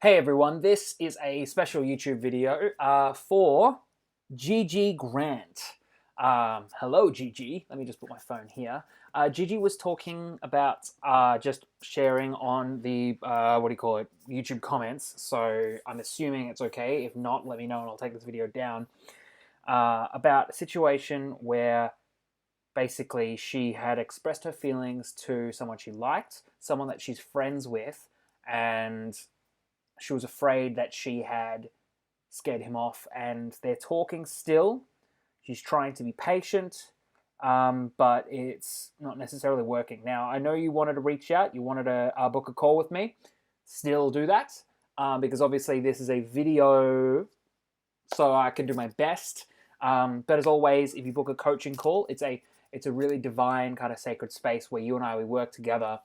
Hey everyone, this is a special YouTube video for Gigi Grant. Hello Gigi, let me just put my phone here. Gigi was talking about just sharing on the, YouTube comments, so I'm assuming it's okay. If not, let me know and I'll take this video down. About a situation where basically she had expressed her feelings to someone she liked, someone that she's friends with, and she was afraid that she had scared him off, and they're talking still. She's trying to be patient, but it's not necessarily working. Now, I know you wanted to reach out, you wanted to book a call with me. Still do that, because obviously this is a video, so I can do my best. But as always, if you book a coaching call, it's a really divine kind of sacred space where you and we work together.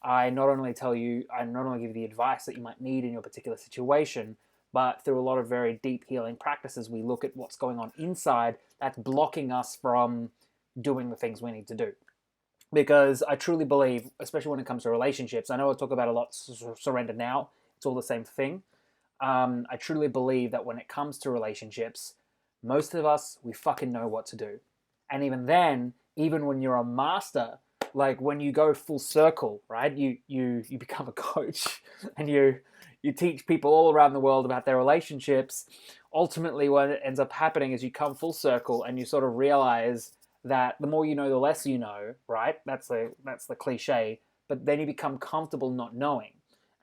I not only give you the advice that you might need in your particular situation, but through a lot of very deep healing practices, we look at what's going on inside that's blocking us from doing the things we need to do. Because I truly believe, especially when it comes to relationships, I know I talk about a lot surrender now, it's all the same thing. I truly believe that when it comes to relationships, most of us, we fucking know what to do. And even then, even when you're a master, like when you go full circle, right? You become a coach and you teach people all around the world about their relationships. Ultimately, what ends up happening is you come full circle and you sort of realize that the more you know, the less you know, right? That's the cliche. But then you become comfortable not knowing.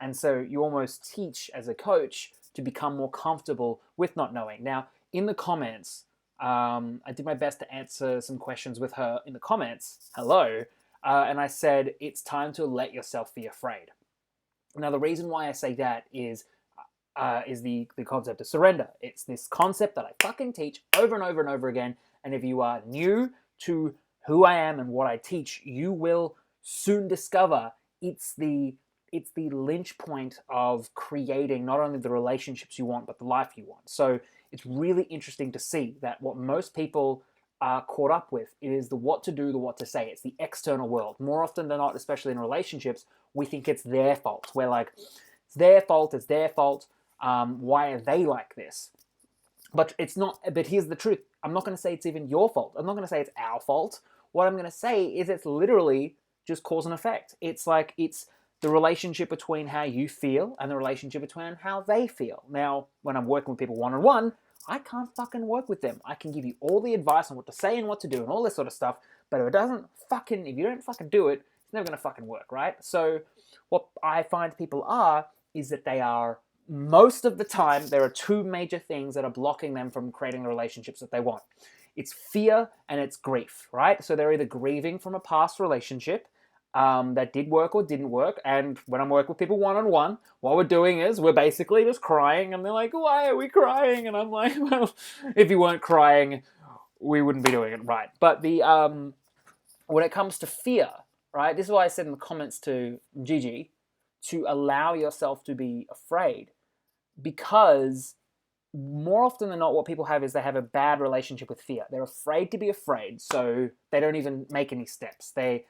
And so you almost teach as a coach to become more comfortable with not knowing. Now, in the comments, I did my best to answer some questions with her in the comments. Hello. And I said, it's time to let yourself be afraid. Now, the reason why I say that is the concept of surrender. It's this concept that I fucking teach over and over and over again. And if you are new to who I am and what I teach, you will soon discover it's the linch point of creating not only the relationships you want, but the life you want. So it's really interesting to see that what most people are caught up with is the what to do, the what to say. It's the external world. More often than not, especially in relationships, we think it's their fault. We're like, it's their fault, it's their fault. Why are they like this? But it's not, but here's the truth. I'm not going to say it's even your fault. I'm not going to say it's our fault. What I'm going to say is it's literally just cause and effect. It's like, it's the relationship between how you feel and the relationship between how they feel. Now, when I'm working with people one-on-one, I can't fucking work with them. I can give you all the advice on what to say and what to do and all this sort of stuff, but if you don't fucking do it, it's never going to fucking work, right? So what I find people is that they are, most of the time, there are two major things that are blocking them from creating the relationships that they want. It's fear and it's grief, right? So they're either grieving from a past relationship that did work or didn't work. And when I'm working with people one-on-one, what we're doing is we're basically just crying, and they're like, why are we crying? And I'm like, well, if you weren't crying, we wouldn't be doing it, right? But when it comes to fear, right, this is why I said in the comments to Gigi to allow yourself to be afraid, because more often than not, what people have is they have a bad relationship with fear. They're afraid to be afraid, so they don't even make any steps. They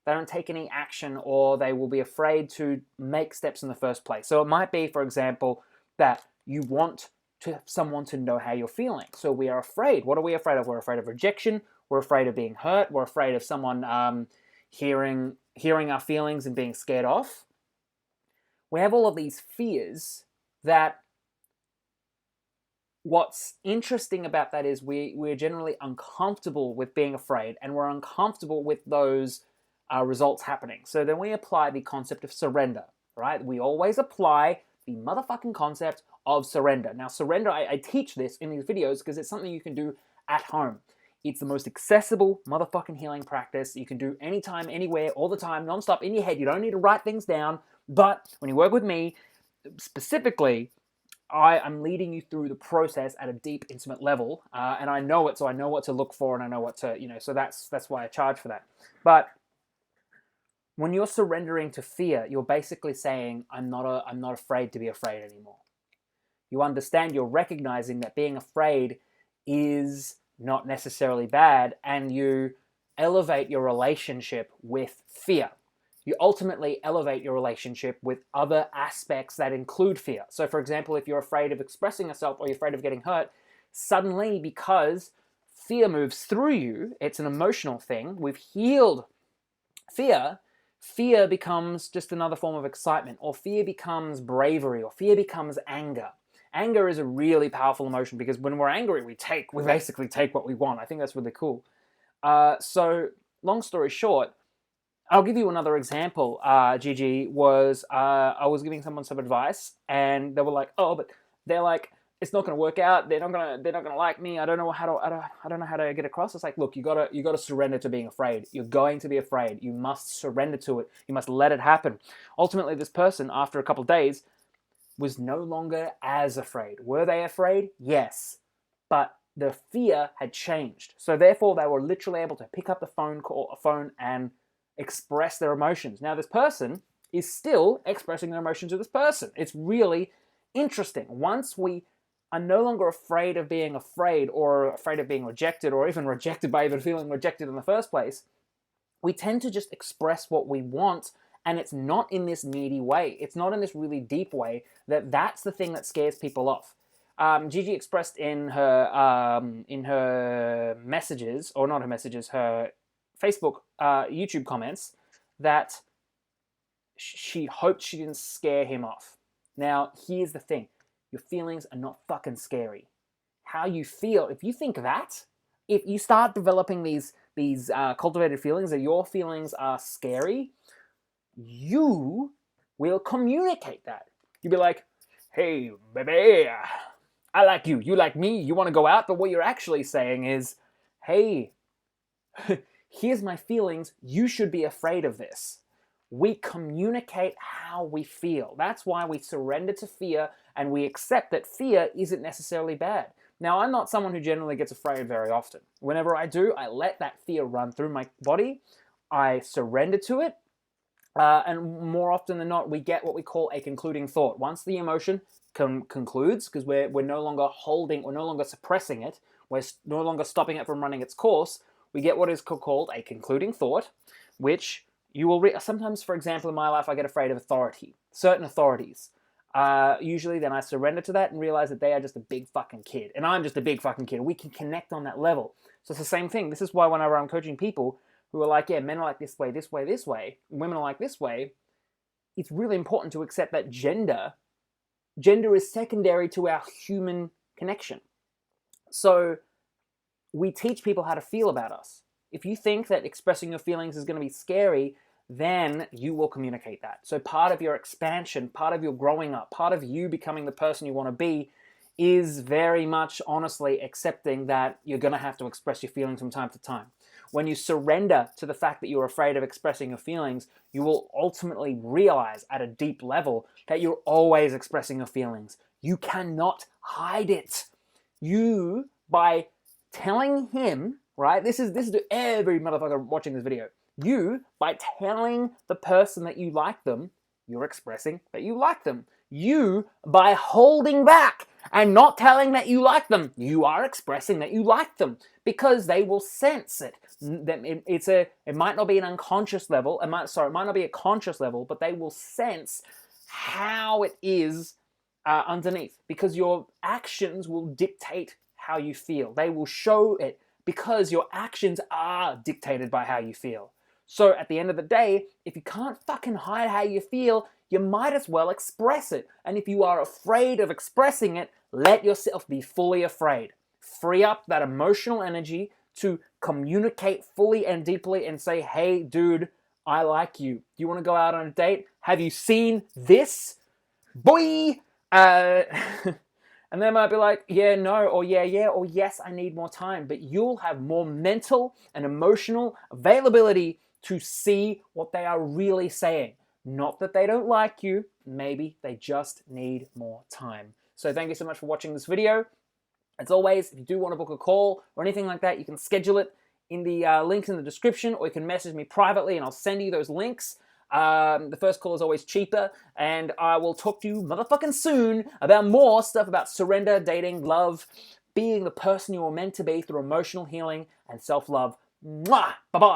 don't take any action, or they will be afraid to make steps in the first place. So it might be, for example, that you want someone to know how you're feeling. So we are afraid. What are we afraid of? We're afraid of rejection. We're afraid of being hurt. We're afraid of someone hearing our feelings and being scared off. We have all of these fears that what's interesting about that is we're generally uncomfortable with being afraid, and we're uncomfortable with those results happening. So then we apply the concept of surrender, right? We always apply the motherfucking concept of surrender. Now, surrender, I teach this in these videos because it's something you can do at home. It's the most accessible motherfucking healing practice you can do anytime, anywhere, all the time, nonstop, in your head. You don't need to write things down. But when you work with me, specifically, I'm leading you through the process at a deep, intimate level, and I know it, so I know what to look for, and I know what to, so that's why I charge for that. But when you're surrendering to fear, you're basically saying, I'm not afraid to be afraid anymore. You understand, you're recognizing that being afraid is not necessarily bad, and you elevate your relationship with fear. you ultimately elevate your relationship with other aspects that include fear. So for example, if you're afraid of expressing yourself or you're afraid of getting hurt, suddenly, because fear moves through you, it's an emotional thing, we've healed fear, fear becomes just another form of excitement, or fear becomes bravery, or fear becomes anger. Anger is a really powerful emotion because when we're angry, we basically take what we want. I think that's really cool. So long story short, I'll give you another example. Gigi was, I was giving someone some advice, and they were like, "Oh, but they're like, it's not going to work out. They're not gonna like me. I don't know how to get across." It's like, look, you gotta surrender to being afraid. You're going to be afraid. You must surrender to it. You must let it happen. Ultimately, this person, after a couple of days, was no longer as afraid. Were they afraid? Yes, but the fear had changed. So therefore, they were literally able to pick up the phone and express their emotions. Now, this person is still expressing their emotions to this person. It's really interesting. Once we are no longer afraid of being afraid, or afraid of being rejected, or even rejected by even feeling rejected in the first place, we tend to just express what we want, and it's not in this needy way. It's not in this really deep way that's the thing that scares people off. Gigi expressed in her messages, or not her messages, her Facebook, YouTube comments, that she hoped she didn't scare him off. Now, here's the thing. Your feelings are not fucking scary. How you feel, if you think that, if you start developing these cultivated feelings that your feelings are scary, you will communicate that. You'll be like, "Hey, baby, I like you. You like me. You want to go out?" But what you're actually saying is, "Hey, here's my feelings. You should be afraid of this." We communicate how we feel. That's why we surrender to fear, and we accept that fear isn't necessarily bad. Now, I'm not someone who generally gets afraid very often. Whenever I do, I let that fear run through my body. I surrender to it. And more often than not, we get what we call a concluding thought. Once the emotion concludes, because we're no longer holding, we're no longer suppressing it, we're no longer stopping it from running its course, we get what is called a concluding thought, which you will sometimes, for example, in my life, I get afraid of authority, certain authorities. Usually then I surrender to that and realize that they are just a big fucking kid, and I'm just a big fucking kid. We can connect on that level. So it's the same thing. This is why whenever I'm coaching people who are like, yeah, men are like this way, this way, this way, women are like this way, it's really important to accept that gender is secondary to our human connection. So we teach people how to feel about us. If you think that expressing your feelings is going to be scary, then you will communicate that. So part of your expansion, part of your growing up, part of you becoming the person you want to be is very much honestly accepting that you're going to have to express your feelings from time to time. When you surrender to the fact that you're afraid of expressing your feelings, you will ultimately realize at a deep level that you're always expressing your feelings. You cannot hide it. You, by telling him, right? This is to every motherfucker watching this video. You, by telling the person that you like them, you're expressing that you like them. You, by holding back and not telling that you like them, you are expressing that you like them, because they will sense it. It might not be an unconscious level. It might not be a conscious level, but they will sense how it is underneath, because your actions will dictate how you feel. They will show it, because your actions are dictated by how you feel. So at the end of the day, if you can't fucking hide how you feel, you might as well express it. And if you are afraid of expressing it, let yourself be fully afraid. Free up that emotional energy to communicate fully and deeply and say, "Hey, dude, I like you. Do you want to go out on a date? Have you seen this? Boy!" And they might be like, "Yeah, no," or "Yeah," or "Yes, I need more time." But you'll have more mental and emotional availability to see what they are really saying. Not that they don't like you, maybe they just need more time. So thank you so much for watching this video. As always, if you do want to book a call or anything like that, you can schedule it in the links in the description, or you can message me privately and I'll send you those links. The first call is always cheaper, and I will talk to you motherfucking soon about more stuff about surrender, dating, love, being the person you are meant to be through emotional healing and self-love. Mwah! Bye-bye.